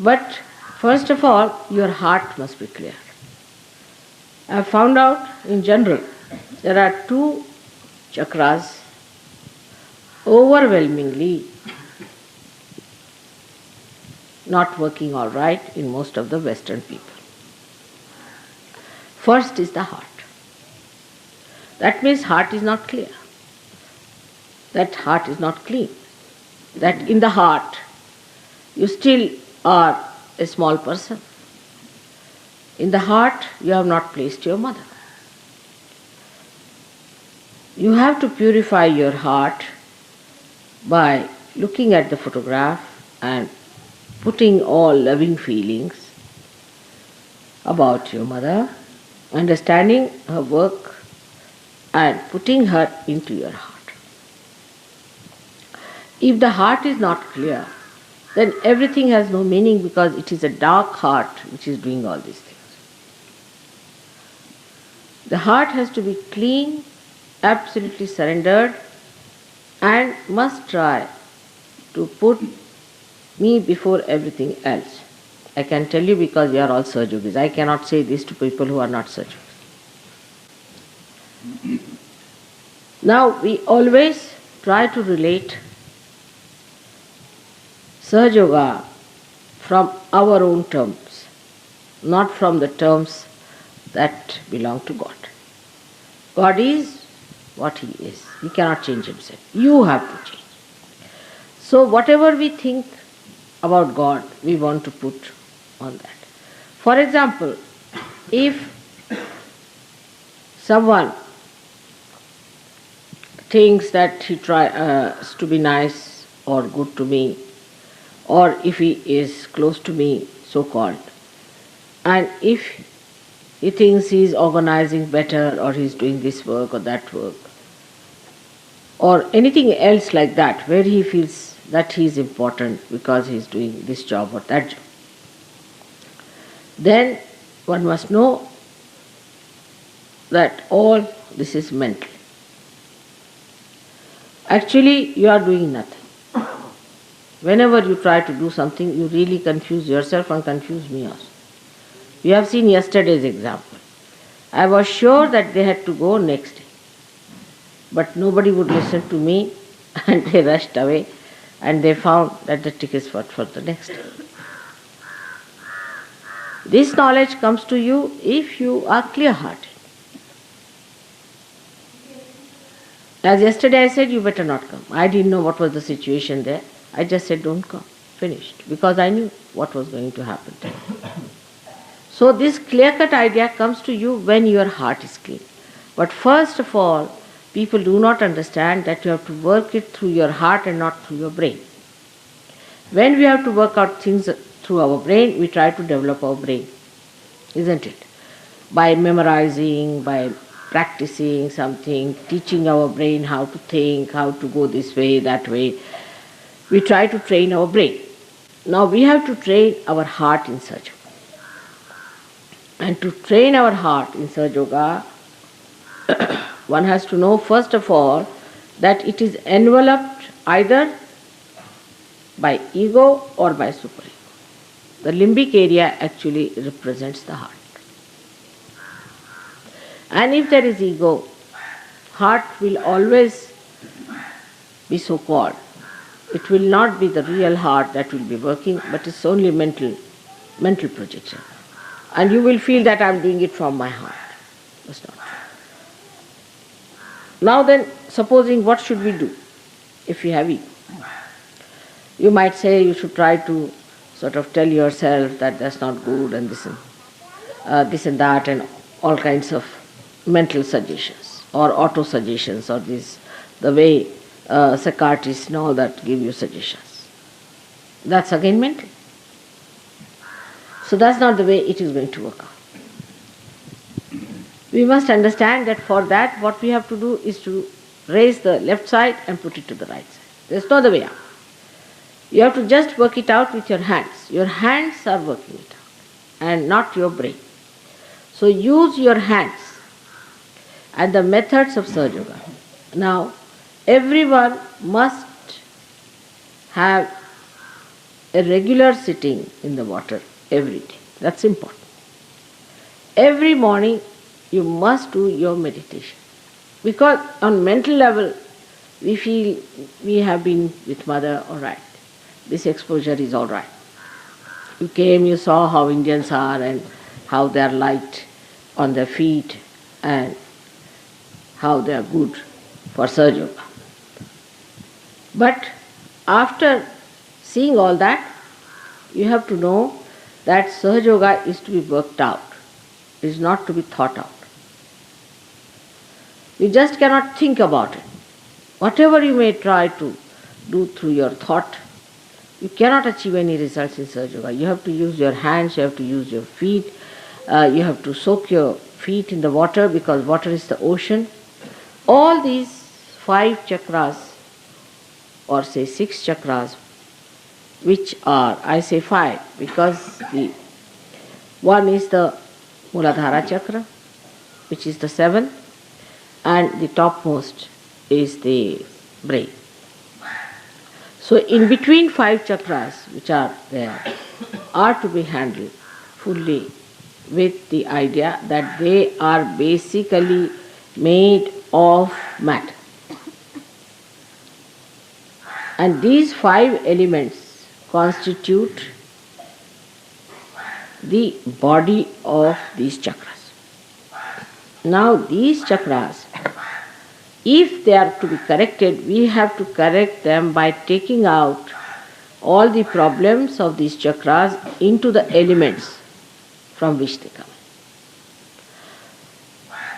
But first of all, your heart must be clear. I have found out in general there are two chakras overwhelmingly not working all right in most of the Western people. First is the heart. That means heart is not clear. That heart is not clean. That in the heart you still are a small person. In the heart you have not placed your mother. You have to purify your heart by looking at the photograph and putting all loving feelings about your mother, understanding her work and putting her into your heart. If the heart is not clear, then everything has no meaning because it is a dark heart which is doing all these things. The heart has to be clean, absolutely surrendered, and must try to put me before everything else. I can tell you because you are all Sahaja Yogis. I cannot say this to people who are not Sahaja Yogis. Now we always try to relate Sahaja Yoga from our own terms, not from the terms that belong to God. God is what He is. He cannot change Himself. You have to change. So whatever we think about God, we want to put on that. For example, if someone thinks that he tries to be nice or good to me, or if he is close to me, so-called, and if he thinks he is organizing better or he is doing this work or that work, or anything else like that, where he feels that he is important because he is doing this job or that job, then one must know that all this is mental. Actually, you are doing nothing. Whenever you try to do something, you really confuse yourself and confuse me also. You have seen yesterday's example. I was sure that they had to go next day, but nobody would listen to me and they rushed away and they found that the tickets were for the next day. This knowledge comes to you if you are clear-hearted. As yesterday I said, you better not come. I didn't know what was the situation there. I just said, don't come. Finished. Because I knew what was going to happen. So this clear-cut idea comes to you when your heart is clean. But first of all, people do not understand that you have to work it through your heart and not through your brain. When we have to work out things through our brain, we try to develop our brain, isn't it? By memorizing, by practicing something, teaching our brain how to think, how to go this way, that way. We try to train our brain. Now we have to train our heart in Sahaja Yoga. And to train our heart in Sahaja Yoga, one has to know first of all that it is enveloped either by ego or by superego. The limbic area actually represents the heart. And if there is ego, heart will always be so-called. It will not be the real heart that will be working, but it's only mental projection. And you will feel that I'm doing it from my heart. That's not true. Now then, supposing what should we do if you have ego? You might say you should try to sort of tell yourself that that's not good and this and that and all kinds of mental suggestions or auto-suggestions or the way psychiatrists and all that give you suggestions. That's again mental. So that's not the way it is going to work out. We must understand that for that what we have to do is to raise the left side and put it to the right side. There's no other way out. You have to just work it out with your hands. Your hands are working it out and not your brain. So use your hands and the methods of Sahaja Yoga. Now, everyone must have a regular sitting in the water every day. That's important. Every morning you must do your meditation. Because on mental level, we feel we have been with mother, all right. This exposure is all right. You came, you saw how Indians are and how they are light on their feet and how they are good for Sahaja Yoga. But after seeing all that, you have to know that Sahaja Yoga is to be worked out. It is not to be thought out. You just cannot think about it. Whatever you may try to do through your thought, you cannot achieve any results in Sahaja Yoga. You have to use your hands, you have to use your feet, you have to soak your feet in the water because water is the ocean. All these 5 chakras, or say 6 chakras, which are, I say 5 because the one is the Muladhara chakra, which is the 7th, and the topmost is the brain. So in between 5 chakras which are there are to be handled fully with the idea that they are basically made of matter. And these 5 elements constitute the body of these chakras. Now these chakras, if they are to be corrected, we have to correct them by taking out all the problems of these chakras into the elements from which they come.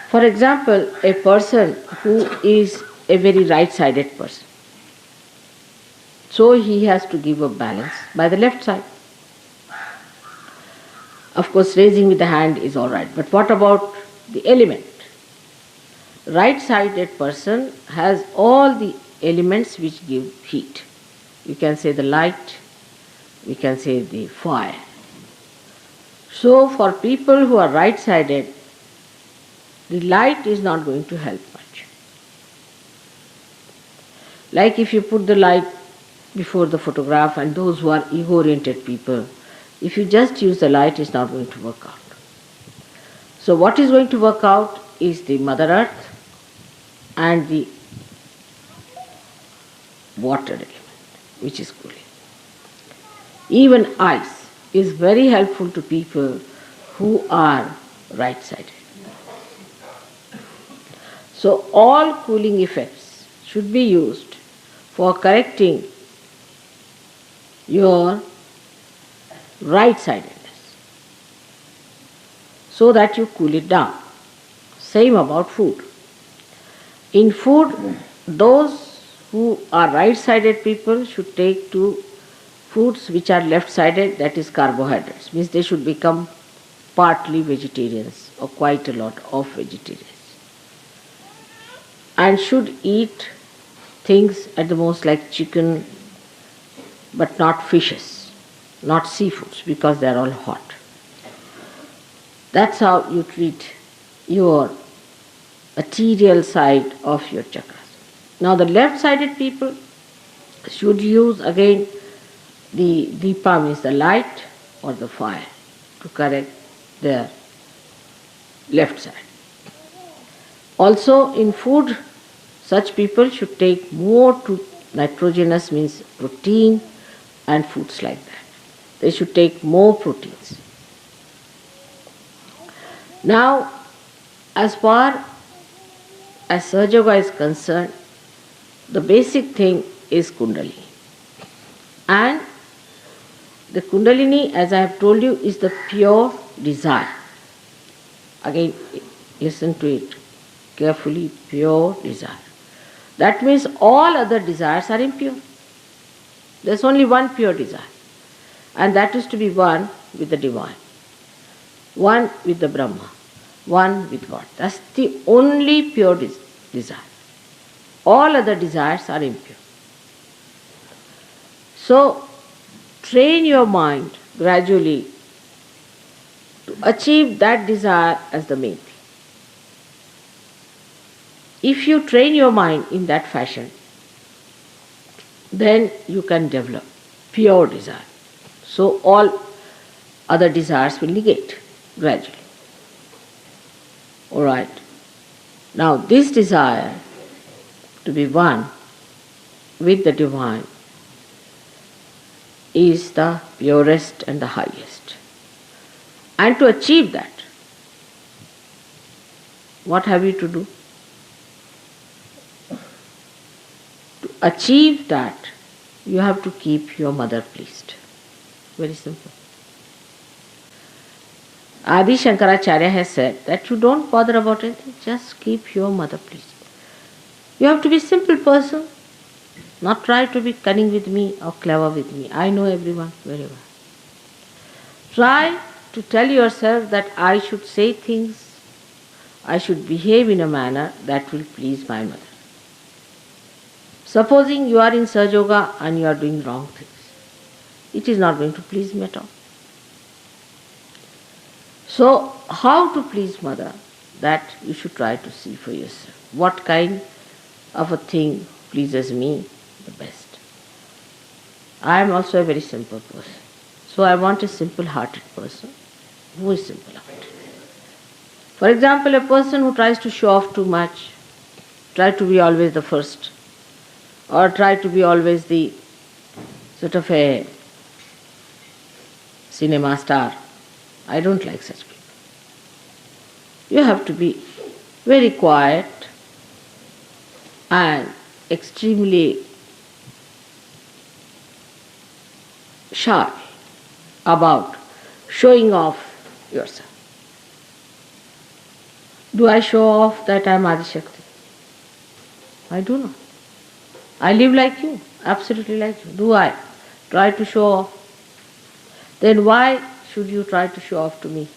For example, a person who is a very right-sided person, so he has to give a balance by the left side. Of course, raising with the hand is all right, but what about the element? Right-sided person has all the elements which give heat. You can say the light, we can say the fire. So for people who are right-sided, the light is not going to help much. Like if you put the light before the photograph, and those who are ego-oriented people, if you just use the light, it's not going to work out. So what is going to work out is the Mother Earth and the water element, which is cooling. Even ice is very helpful to people who are right-sided. So all cooling effects should be used for correcting your right-sidedness so that you cool it down. Same about food. In food, those who are right-sided people should take to foods which are left-sided, that is carbohydrates. Means they should become partly vegetarians or quite a lot of vegetarians. And should eat things at the most like chicken, but not fishes, not seafoods, because they are all hot. That's how you treat your material side of your chakras. Now the left-sided people should use again the deepa, means the light or the fire, to correct their left side. Also in food, such people should take more nitrogenous, means protein, and foods like that. They should take more proteins. Now, as far as Sahaja Yoga is concerned, the basic thing is Kundalini. And the Kundalini, as I have told you, is the pure desire. Again, listen to it carefully, pure desire. That means all other desires are impure. There's only one pure desire, and that is to be one with the divine, one with the Brahma, one with God. That's the only pure desire. All other desires are impure. So, train your mind gradually to achieve that desire as the main thing. If you train your mind in that fashion, then you can develop pure desire. So all other desires will negate gradually. Alright. Now this desire to be one with the divine is the purest and the highest. And to achieve that, what have you to do? To achieve that, you have to keep your mother pleased. Very simple. Adi Shankaracharya has said that you don't bother about anything, just keep your mother pleased. You have to be a simple person, not try to be cunning with me or clever with me. I know everyone very well. Try to tell yourself that I should say things, I should behave in a manner that will please my mother. Supposing you are in Sahaja Yoga and you are doing wrong things, it is not going to please me at all. So, how to please mother? That you should try to see for yourself. What kind of a thing pleases me the best? I am also a very simple person. So I want a simple-hearted person. Who is simple-hearted? For example, a person who tries to show off too much, try to be always the first, or try to be always the sort of a cinema star. I don't like such people. You have to be very quiet and extremely shy about showing off yourself. Do I show off that I am Adishakti? I do not. I live like you, absolutely like you. Do I try to show off? Then why should you try to show off to me?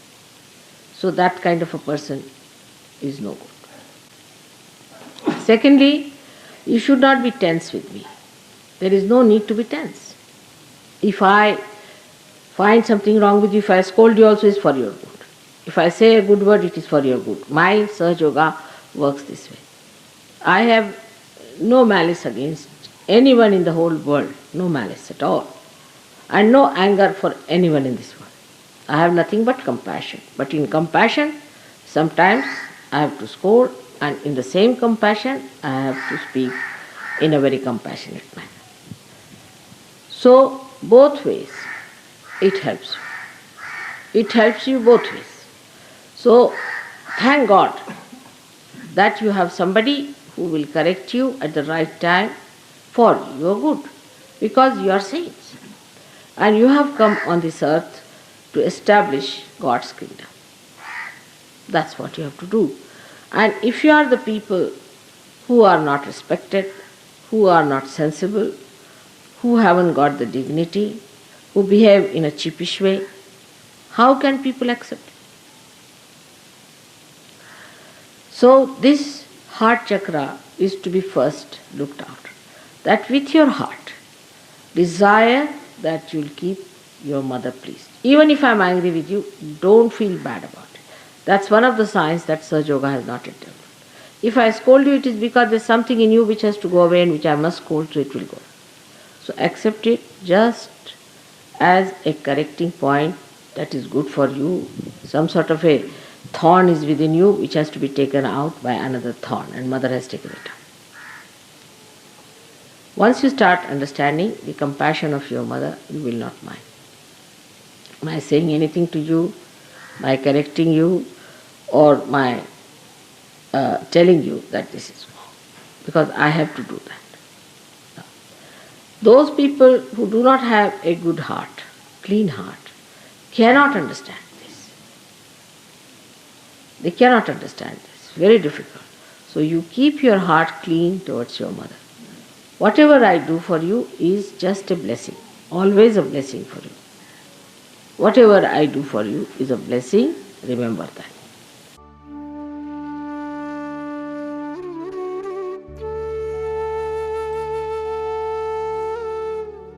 So that kind of a person is no good. Secondly, you should not be tense with me. There is no need to be tense. If I find something wrong with you, if I scold you also, is for your good. If I say a good word, it is for your good. My Sahaja Yoga works this way. I have no malice against anyone in the whole world, no malice at all, and no anger for anyone in this world. I have nothing but compassion. But in compassion, sometimes I have to scold, and in the same compassion, I have to speak in a very compassionate manner. So, both ways, it helps you. It helps you both ways. So, thank God that you have somebody who will correct you at the right time for your good, because you are saints. And you have come on this earth to establish God's kingdom. That's what you have to do. And if you are the people who are not respected, who are not sensible, who haven't got the dignity, who behave in a cheapish way, how can people accept it? So this heart chakra is to be first looked after. That with your heart, desire that you will keep your mother pleased. Even if I am angry with you, don't feel bad about it. That's one of the signs that Sahaja Yoga has not yet developed. If I scold you, it is because there is something in you which has to go away and which I must scold, so it will go. So accept it just as a correcting point that is good for you. Some sort of a thorn is within you which has to be taken out by another thorn, and mother has taken it out. Once you start understanding the compassion of your mother, you will not mind. My saying anything to you, my correcting you, or my telling you that this is wrong, because I have to do that. Those people who do not have a good heart, clean heart, cannot understand this. They cannot understand this. Very difficult. So you keep your heart clean towards your mother. Whatever I do for you is just a blessing, always a blessing for you. Whatever I do for you is a blessing, remember that.